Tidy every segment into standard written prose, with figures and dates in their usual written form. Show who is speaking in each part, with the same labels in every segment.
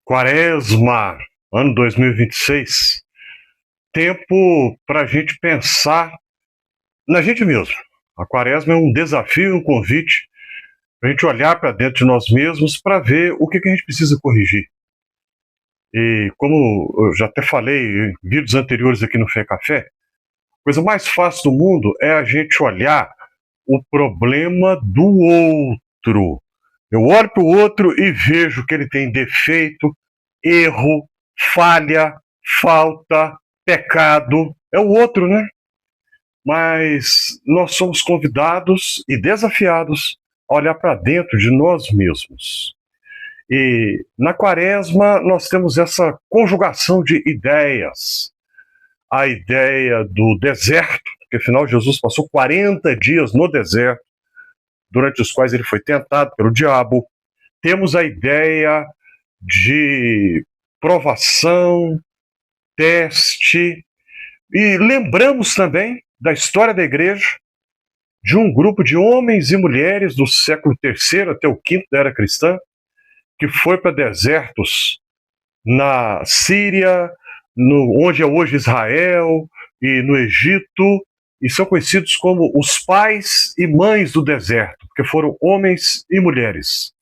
Speaker 1: Quaresma, ano 2026, tempo para a gente pensar na gente mesmo. A Quaresma é um desafio, um convite para a gente olhar para dentro de nós mesmos para ver o que a gente precisa corrigir. E como eu já até falei em vídeos anteriores aqui no Fé Café, a coisa mais fácil do mundo é a gente olhar o problema do outro. Eu olho para o outro e vejo que ele tem defeito, erro, falha, falta, pecado. É o outro, né? Mas nós somos convidados e desafiados a olhar para dentro de nós mesmos. E na Quaresma nós temos essa conjugação de ideias. A ideia do deserto, porque afinal Jesus passou 40 dias no deserto, durante os quais ele foi tentado pelo diabo. Temos a ideia de provação, teste, e lembramos também da história da igreja, de um grupo de homens e mulheres do século III até o V da era cristã, que foi para desertos na Síria, onde é hoje Israel, e no Egito, e são conhecidos como os pais e mães do deserto, porque foram homens e mulheres.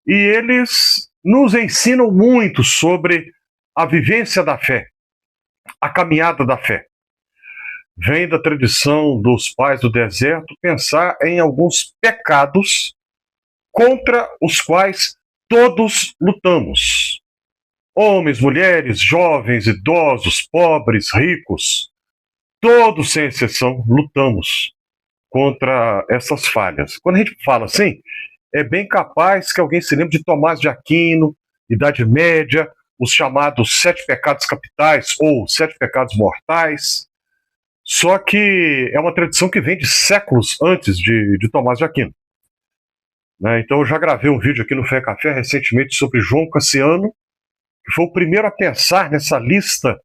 Speaker 1: E eles nos ensinam muito sobre a vivência da fé, a caminhada da fé. Vem da tradição dos pais do deserto pensar em alguns pecados contra os quais todos lutamos. Homens, mulheres, jovens, idosos, pobres, ricos, todos sem exceção lutamos contra essas falhas. Quando a gente fala assim, é bem capaz que alguém se lembre de Tomás de Aquino, Idade Média, os chamados 7 pecados capitais ou 7 pecados mortais. Só que é uma tradição que vem de séculos antes de Tomás de Aquino. Né? Então eu já gravei um vídeo aqui no Fé Café recentemente sobre João Cassiano, que foi o primeiro a pensar nessa lista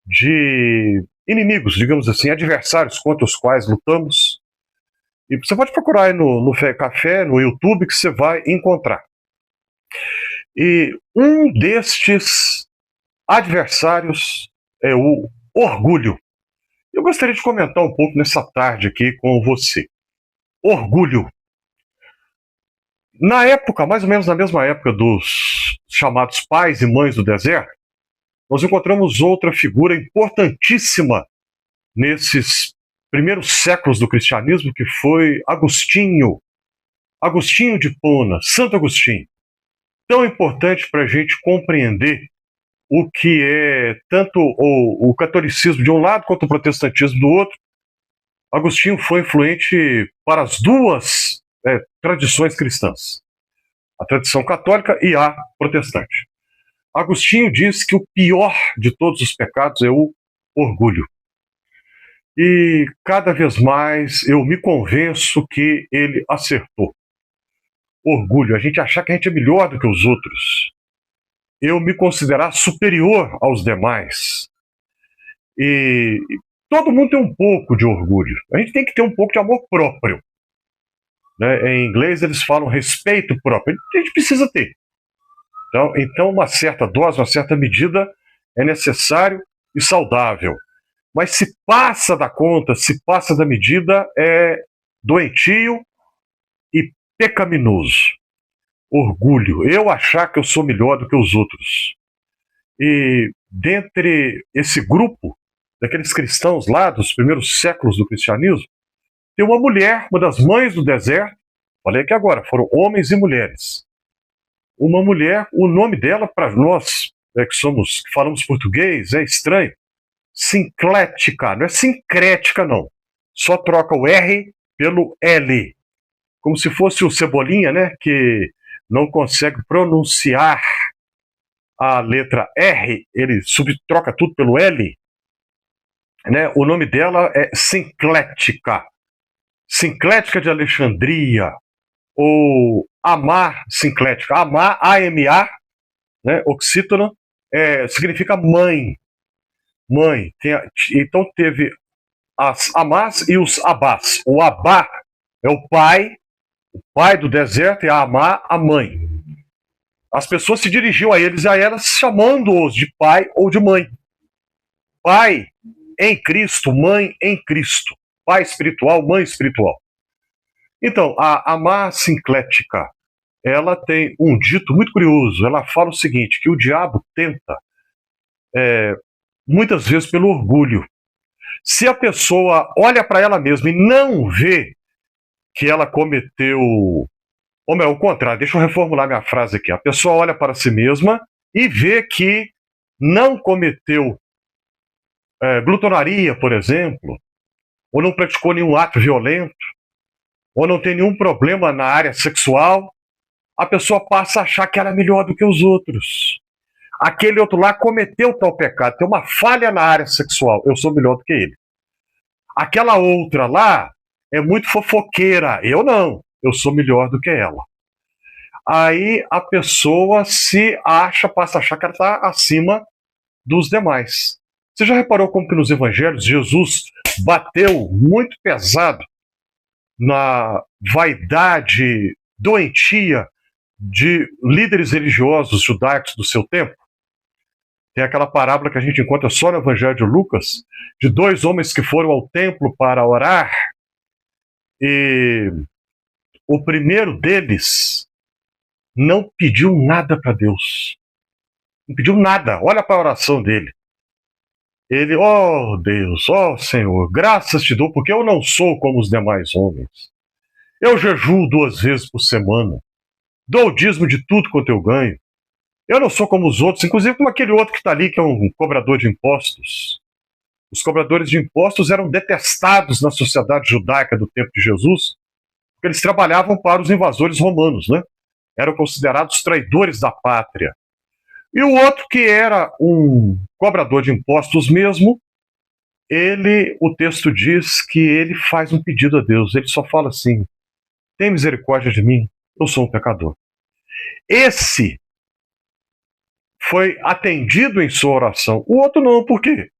Speaker 1: de inimigos, digamos assim, adversários contra os quais lutamos. E você pode procurar aí no Fé Café, no YouTube, que você vai encontrar. E um destes adversários é o orgulho. Eu gostaria de comentar um pouco nessa tarde aqui com você. Orgulho. Na época, mais ou menos na mesma época dos chamados pais e mães do deserto, nós encontramos outra figura importantíssima nesses primeiros séculos do cristianismo, que foi Agostinho. Agostinho de Hipona, Santo Agostinho. Tão importante para a gente compreender o que é tanto o catolicismo de um lado quanto o protestantismo do outro. Agostinho foi influente para as duas tradições cristãs, a tradição católica e a protestante. Agostinho diz que o pior de todos os pecados é o orgulho. E cada vez mais eu me convenço que ele acertou. Orgulho, a gente achar que a gente é melhor do que os outros. Eu me considerar superior aos demais. E todo mundo tem um pouco de orgulho. A gente tem que ter um pouco de amor próprio. Né? Em inglês eles falam respeito próprio. A gente precisa ter. Então uma certa dose, uma certa medida é necessário e saudável. Mas se passa da conta, se passa da medida, é doentio e pecaminoso. Orgulho, eu achar que eu sou melhor do que os outros. E dentre esse grupo, daqueles cristãos lá dos primeiros séculos do cristianismo, tem uma mulher, uma das mães do deserto, falei aqui agora, foram homens e mulheres. Uma mulher, o nome dela, para nós que falamos português, é estranho. Sinclética, não é sincrética não. Só troca o R pelo L. Como se fosse o Cebolinha, né, que não consegue pronunciar a letra R, ele troca tudo pelo L. Né? O nome dela é Sinclética. Sinclética de Alexandria, ou Amar Sinclética. Amar, A-M-A, né, oxítona, significa mãe. Mãe. Então teve as Amás e os Abás. O Abá é o pai do deserto, e a Amá, a mãe. As pessoas se dirigiam a eles e a elas chamando-os de pai ou de mãe. Pai em Cristo, mãe em Cristo. Pai espiritual, mãe espiritual. Então, a má sinclética, ela tem um dito muito curioso. Ela fala o seguinte, que o diabo tenta, muitas vezes pelo orgulho. Se a pessoa olha para ela mesma e não vê que ela cometeu... Ou melhor, o contrário, deixa eu reformular minha frase aqui. A pessoa olha para si mesma e vê que não cometeu glutonaria, por exemplo, ou não praticou nenhum ato violento, ou não tem nenhum problema na área sexual, a pessoa passa a achar que ela é melhor do que os outros. Aquele outro lá cometeu tal pecado, tem uma falha na área sexual, eu sou melhor do que ele. Aquela outra lá é muito fofoqueira, eu não, eu sou melhor do que ela. Aí a pessoa se acha, passa a achar que ela está acima dos demais. Você já reparou como que nos evangelhos Jesus bateu muito pesado na vaidade doentia de líderes religiosos judaicos do seu tempo? Tem aquela parábola que a gente encontra só no Evangelho de Lucas, de dois homens que foram ao templo para orar, e o primeiro deles não pediu nada para Deus. Não pediu nada. Olha para a oração dele. Ele, ó Deus, ó Senhor, graças te dou, porque eu não sou como os demais homens. Eu jejuo 2 vezes por semana. Dou o dízimo de tudo quanto eu ganho. Eu não sou como os outros, inclusive como aquele outro que está ali, que é um cobrador de impostos. Os cobradores de impostos eram detestados na sociedade judaica do tempo de Jesus, porque eles trabalhavam para os invasores romanos, né? Eram considerados traidores da pátria. E o outro, que era um cobrador de impostos mesmo, o texto diz que ele faz um pedido a Deus. Ele só fala assim: tem misericórdia de mim, eu sou um pecador. Esse foi atendido em sua oração. O outro não, por quê?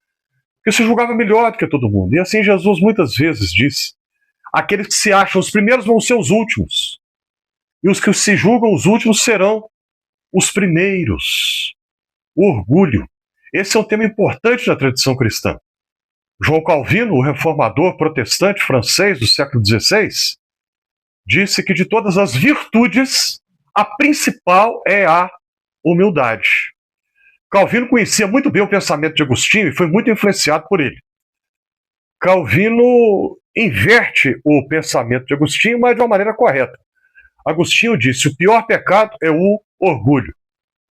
Speaker 1: Porque se julgava melhor do que todo mundo. E assim Jesus muitas vezes disse: aqueles que se acham os primeiros vão ser os últimos, e os que se julgam os últimos serão os primeiros. O orgulho. Esse é um tema importante na tradição cristã. João Calvino, o reformador protestante francês do século XVI, disse que de todas as virtudes, a principal é a humildade. Calvino conhecia muito bem o pensamento de Agostinho e foi muito influenciado por ele. Calvino inverte o pensamento de Agostinho, mas de uma maneira correta. Agostinho disse: o pior pecado é o orgulho.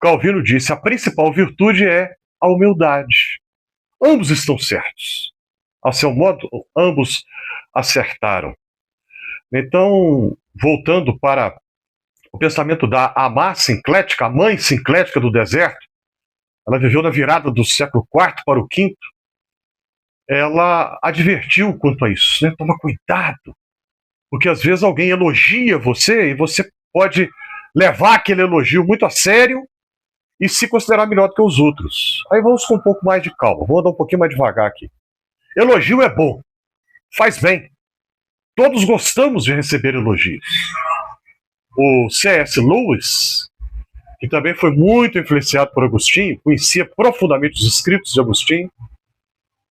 Speaker 1: Calvino disse: a principal virtude é a humildade. Ambos estão certos. A seu modo, ambos acertaram. Então, voltando para o pensamento da Amá sinclética, a mãe sinclética do deserto, ela viveu na virada do século IV para o V, ela advertiu quanto a isso, né? Toma cuidado, porque às vezes alguém elogia você e você pode levar aquele elogio muito a sério e se considerar melhor do que os outros. Aí vamos com um pouco mais de calma, vamos andar um pouquinho mais devagar aqui. Elogio é bom, faz bem. Todos gostamos de receber elogios. O C.S. Lewis, que também foi muito influenciado por Agostinho, conhecia profundamente os escritos de Agostinho,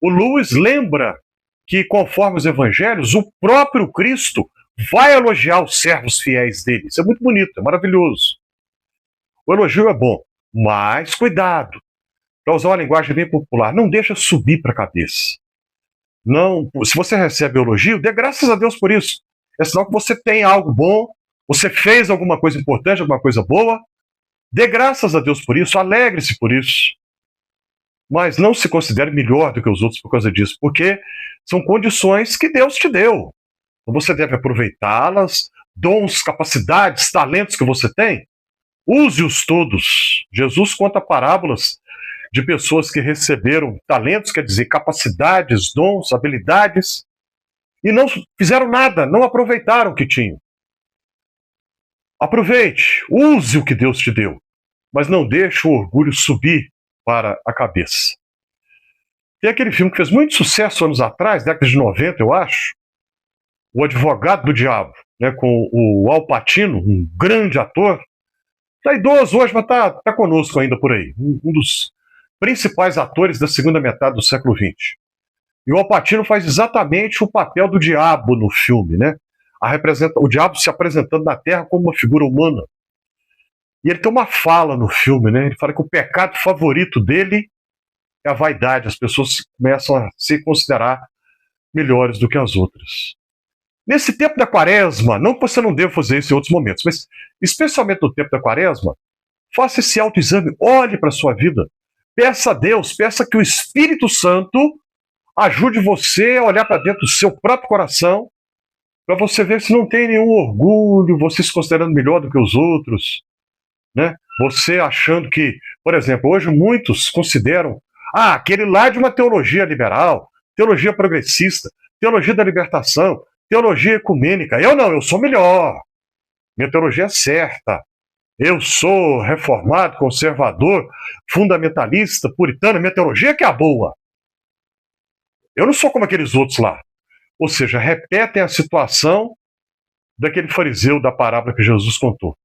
Speaker 1: o Lewis lembra que, conforme os evangelhos, o próprio Cristo vai elogiar os servos fiéis dele. Isso é muito bonito, é maravilhoso. O elogio é bom, mas cuidado. Para usar uma linguagem bem popular, não deixa subir para a cabeça. Não, se você recebe elogio, dê graças a Deus por isso. É sinal que você tem algo bom, você fez alguma coisa importante, alguma coisa boa. Dê graças a Deus por isso, alegre-se por isso. Mas não se considere melhor do que os outros por causa disso, porque são condições que Deus te deu. Então você deve aproveitá-las, dons, capacidades, talentos que você tem, use-os todos. Jesus conta parábolas de pessoas que receberam talentos, quer dizer, capacidades, dons, habilidades, e não fizeram nada, não aproveitaram o que tinham. Aproveite, use o que Deus te deu, mas não deixe o orgulho subir para a cabeça. Tem aquele filme que fez muito sucesso anos atrás, década de 90, eu acho, O Advogado do Diabo, né, com o Al Pacino, um grande ator. Está idoso hoje, mas tá conosco ainda por aí. Um dos principais atores da segunda metade do século XX. E o Al Pacino faz exatamente o papel do diabo no filme, né? O diabo se apresentando na Terra como uma figura humana. E ele tem uma fala no filme, né? Ele fala que o pecado favorito dele é a vaidade. As pessoas começam a se considerar melhores do que as outras. Nesse tempo da quaresma, não que você não deva fazer isso em outros momentos, mas especialmente no tempo da quaresma, faça esse autoexame, olhe para a sua vida, peça a Deus, peça que o Espírito Santo ajude você a olhar para dentro do seu próprio coração, para você ver se não tem nenhum orgulho, você se considerando melhor do que os outros, né? Você achando que, por exemplo, hoje muitos consideram, aquele lá é de uma teologia liberal, teologia progressista, teologia da libertação, teologia ecumênica. Eu não, eu sou melhor. Minha teologia é certa. Eu sou reformado, conservador, fundamentalista, puritano. Minha teologia que é a boa. Eu não sou como aqueles outros lá. Ou seja, repetem a situação daquele fariseu da parábola que Jesus contou.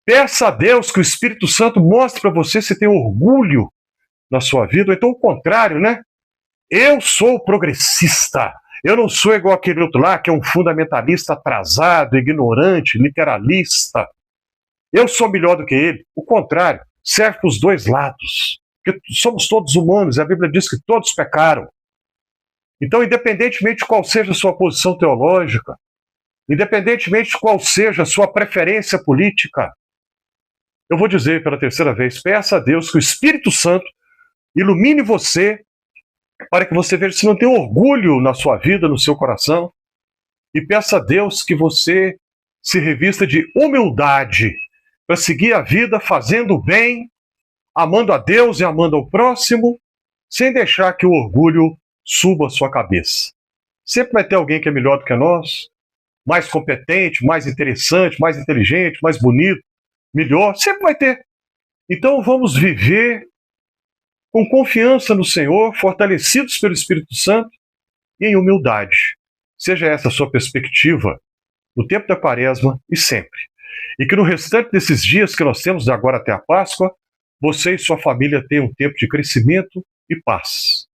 Speaker 1: Peça a Deus que o Espírito Santo mostre para você se tem orgulho na sua vida, ou então o contrário, né? Eu sou progressista. Eu não sou igual aquele outro lá, que é um fundamentalista atrasado, ignorante, literalista. Eu sou melhor do que ele. O contrário, serve para os dois lados. Porque somos todos humanos, e a Bíblia diz que todos pecaram. Então, independentemente de qual seja a sua posição teológica, independentemente de qual seja a sua preferência política, eu vou dizer pela terceira vez, peça a Deus que o Espírito Santo ilumine você para que você veja se não tem orgulho na sua vida, no seu coração, e peça a Deus que você se revista de humildade para seguir a vida fazendo o bem, amando a Deus e amando ao próximo, sem deixar que o orgulho suba a sua cabeça. Sempre vai ter alguém que é melhor do que nós, mais competente, mais interessante, mais inteligente, mais bonito, melhor, sempre vai ter. Então vamos viver com confiança no Senhor, fortalecidos pelo Espírito Santo e em humildade. Seja essa a sua perspectiva no tempo da quaresma e sempre. E que no restante desses dias que nós temos de agora até a Páscoa, você e sua família tenham um tempo de crescimento e paz.